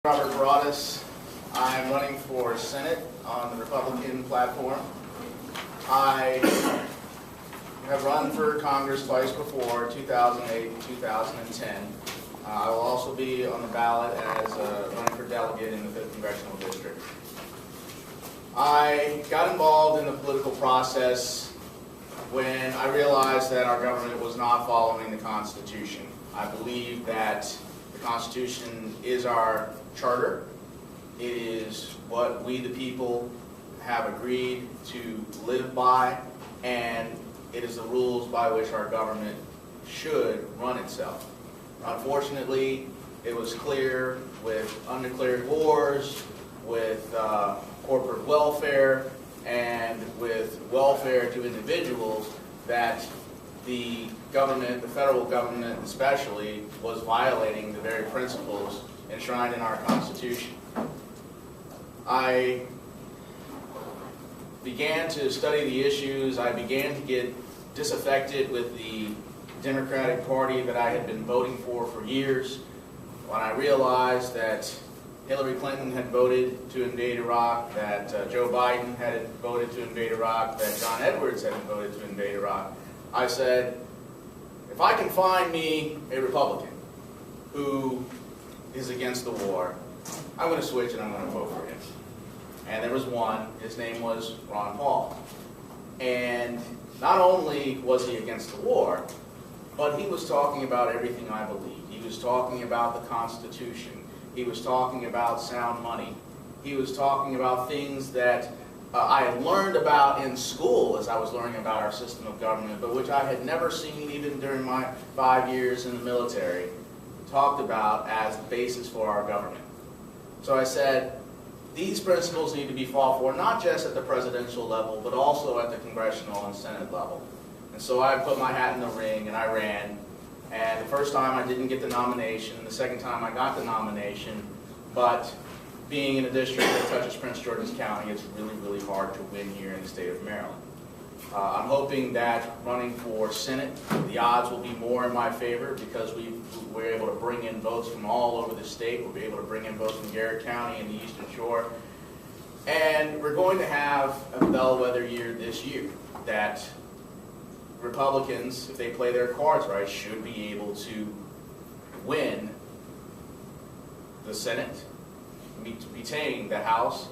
Robert Broadus. I'm running for Senate on the Republican platform. I have run for Congress twice before, 2008 and 2010. I will also be on the ballot as running for delegate in the 5th Congressional District. I got involved in the political process when I realized that our government was not following the Constitution. I believe that the Constitution is our charter. It is what we the people have agreed to live by, and it is the rules by which our government should run itself. Unfortunately, it was clear with undeclared wars, with corporate welfare, and with welfare to individuals that the government, the federal government especially, was violating the very principles enshrined in our Constitution. I began to study the issues. I began to get disaffected with the Democratic Party that I had been voting for years, when I realized that Hillary Clinton had voted to invade Iraq, that Joe Biden had voted to invade Iraq, that John Edwards had voted to invade Iraq. I said, if I can find me a Republican who is against the war, I'm going to switch and I'm going to vote for him. And there was one. His name was Ron Paul. And not only was he against the war, but he was talking about everything I believe. He was talking about the Constitution. He was talking about sound money. He was talking about things that I had learned about in school as I was learning about our system of government, but which I had never seen even during my 5 years in the military, talked about as the basis for our government. So I said, these principles need to be fought for, not just at the presidential level, but also at the congressional and Senate level. And so I put my hat in the ring and I ran. And the first time I didn't get the nomination, the second time I got the nomination, but being in a district that touches Prince George's County, it's really, really hard to win here in the state of Maryland. I'm hoping that running for Senate, the odds will be more in my favor because we're able to bring in votes from all over the state. We'll be able to bring in votes from Garrett County and the Eastern Shore. And we're going to have a bellwether year this year that Republicans, if they play their cards right, should be able to win the Senate, retain the House,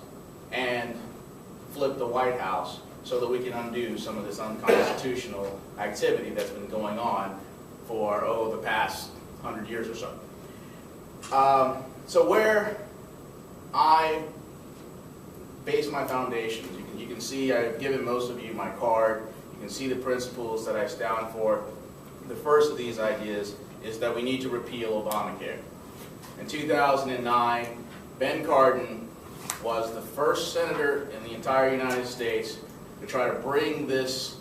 and flip the White House so that we can undo some of this unconstitutional activity that's been going on for, the past 100 years or so. So where I base my foundations, you can see I've given most of you my card. You can see the principles that I stand for. The first of these ideas is that we need to repeal Obamacare. In 2009, Ben Cardin was the first senator in the entire United States to try to bring this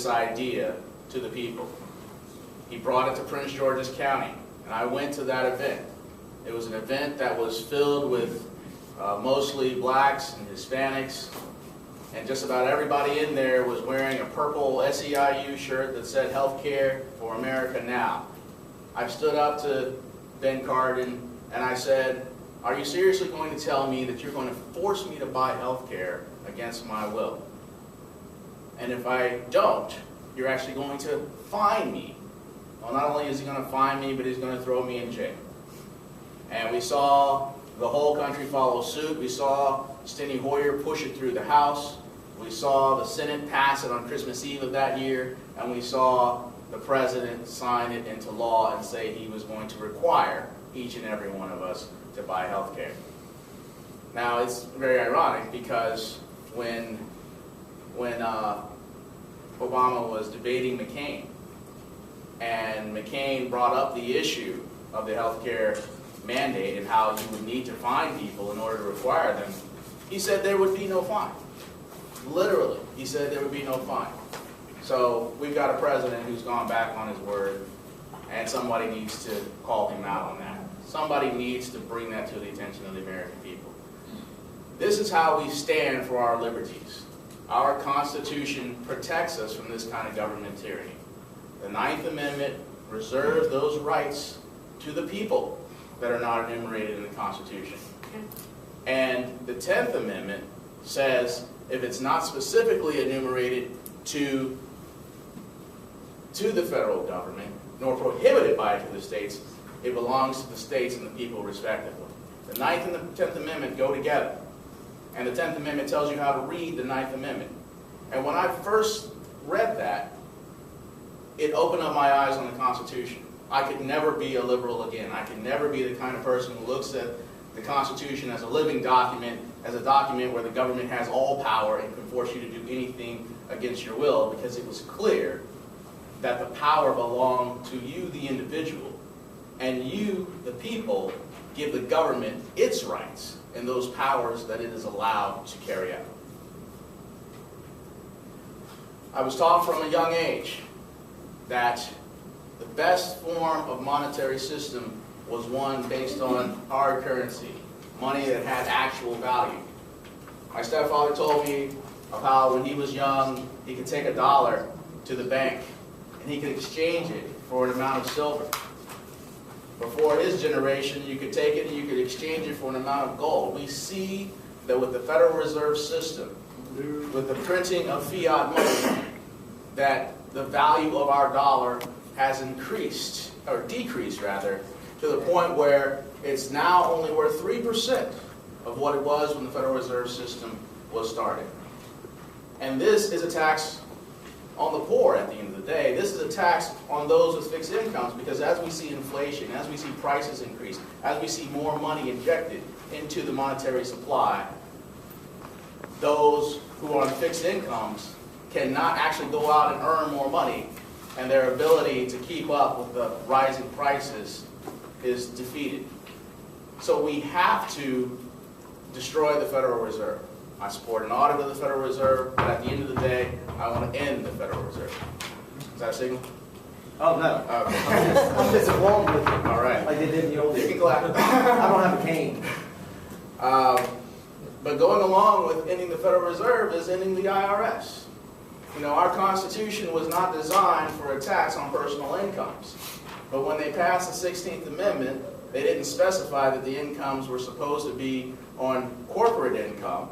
idea to the people. He brought it to Prince George's County, and I went to that event. It was an event that was filled with mostly blacks and Hispanics, and just about everybody in there was wearing a purple SEIU shirt that said "Healthcare for America Now." I stood up to Ben Cardin and I said, are you seriously going to tell me that you're going to force me to buy health care against my will? And if I don't, you're actually going to fine me. Well, not only is he going to fine me, but he's going to throw me in jail. And we saw the whole country follow suit. We saw Steny Hoyer push it through the House. We saw the Senate pass it on Christmas Eve of that year. And we saw the President sign it into law and say he was going to require each and every one of us to buy health care. Now, it's very ironic because when Obama was debating McCain, and McCain brought up the issue of the health care mandate and how you would need to fine people in order to require them, he said there would be no fine. Literally, he said there would be no fine. So we've got a president who's gone back on his word, and somebody needs to call him out on that. Somebody needs to bring that to the attention of the American people. This is how we stand for our liberties. Our Constitution protects us from this kind of government tyranny. The 9th Amendment reserves those rights to the people. that are not enumerated in the Constitution. And the 10th Amendment says if it's not specifically enumerated to the federal government, nor prohibited by it to the states, it belongs to the states and the people respectively. The 9th and the 10th Amendment go together. And the 10th Amendment tells you how to read the 9th Amendment. And when I first read that, it opened up my eyes on the Constitution. I could never be a liberal again. I could never be the kind of person who looks at the Constitution as a living document, as a document where the government has all power and can force you to do anything against your will, because it was clear that the power belonged to you, the individual, and you, the people, give the government its rights and those powers that it is allowed to carry out. I was taught from a young age that the best form of monetary system was one based on hard currency, money that had actual value. My stepfather told me of how when he was young, he could take $1 to the bank and he could exchange it for an amount of silver. Before his generation, you could take it and you could exchange it for an amount of gold. We see that with the Federal Reserve System, with the printing of fiat money, that the value of our dollar has increased, or decreased rather, to the point where it's now only worth 3% of what it was when the Federal Reserve System was started. And this is a tax on the poor at the end of the day. This is a tax on those with fixed incomes, because as we see inflation, as we see prices increase, as we see more money injected into the monetary supply, those who are on fixed incomes cannot actually go out and earn more money, and their ability to keep up with the rising prices is defeated. So we have to destroy the Federal Reserve. I support an audit of the Federal Reserve, but at the end of the day, I want to end the Federal Reserve. Is that a signal? Oh, no. Okay. I'm just along with it. All right. Like they did in the old You days. can clap. I don't have a cane. But going along with ending the Federal Reserve is ending the IRS. You know, our Constitution was not designed for a tax on personal incomes. But when they passed the 16th Amendment, they didn't specify that the incomes were supposed to be on corporate income.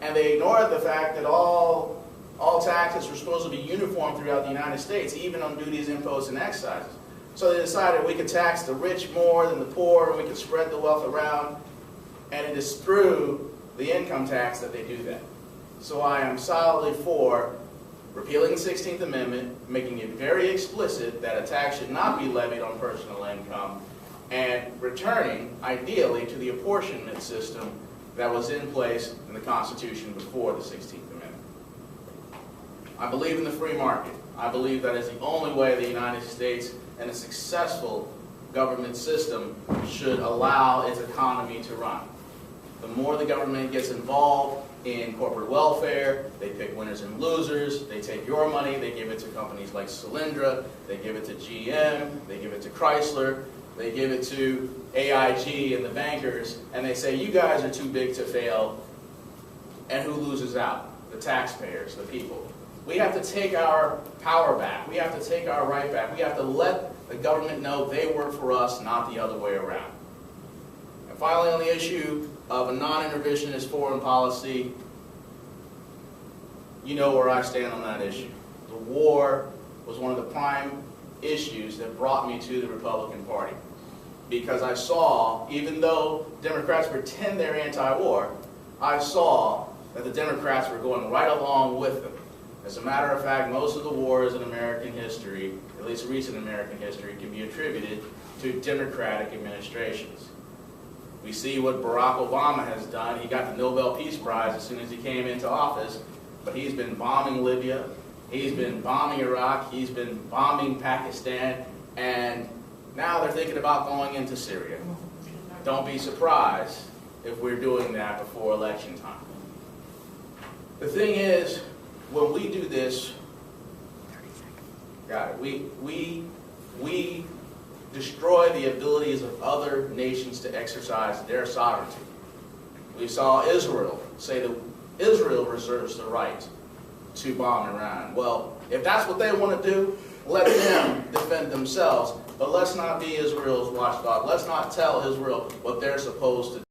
And they ignored the fact that all taxes were supposed to be uniform throughout the United States, even on duties, imposts, and excises. So they decided we could tax the rich more than the poor, and we could spread the wealth around. And it is through the income tax that they do that. So I am solidly for repealing the 16th Amendment, making it very explicit that a tax should not be levied on personal income, and returning, ideally, to the apportionment system that was in place in the Constitution before the 16th Amendment. I believe in the free market. I believe that is the only way the United States and a successful government system should allow its economy to run. The more the government gets involved in corporate welfare, they pick winners and losers, they take your money, they give it to companies like Solyndra, they give it to GM, they give it to Chrysler, they give it to AIG and the bankers, and they say, you guys are too big to fail. And who loses out? The taxpayers, the people. We have to take our power back. We have to take our right back. We have to let the government know they work for us, not the other way around. And finally, on the issue of a non-interventionist foreign policy, you know where I stand on that issue. The war was one of the prime issues that brought me to the Republican Party. Because I saw, even though Democrats pretend they're anti-war, I saw that the Democrats were going right along with them. As a matter of fact, most of the wars in American history, at least recent American history, can be attributed to Democratic administrations. We see what Barack Obama has done. He got the Nobel Peace Prize as soon as he came into office, but he's been bombing Libya, he's been bombing Iraq, he's been bombing Pakistan, and now they're thinking about going into Syria. Don't be surprised if we're doing that before election time. The thing is, when we do this, we destroy the abilities of other nations to exercise their sovereignty. We saw Israel say that Israel reserves the right to bomb Iran. Well, if that's what they want to do, let them defend themselves. But let's not be Israel's watchdog. Let's not tell Israel what they're supposed to do.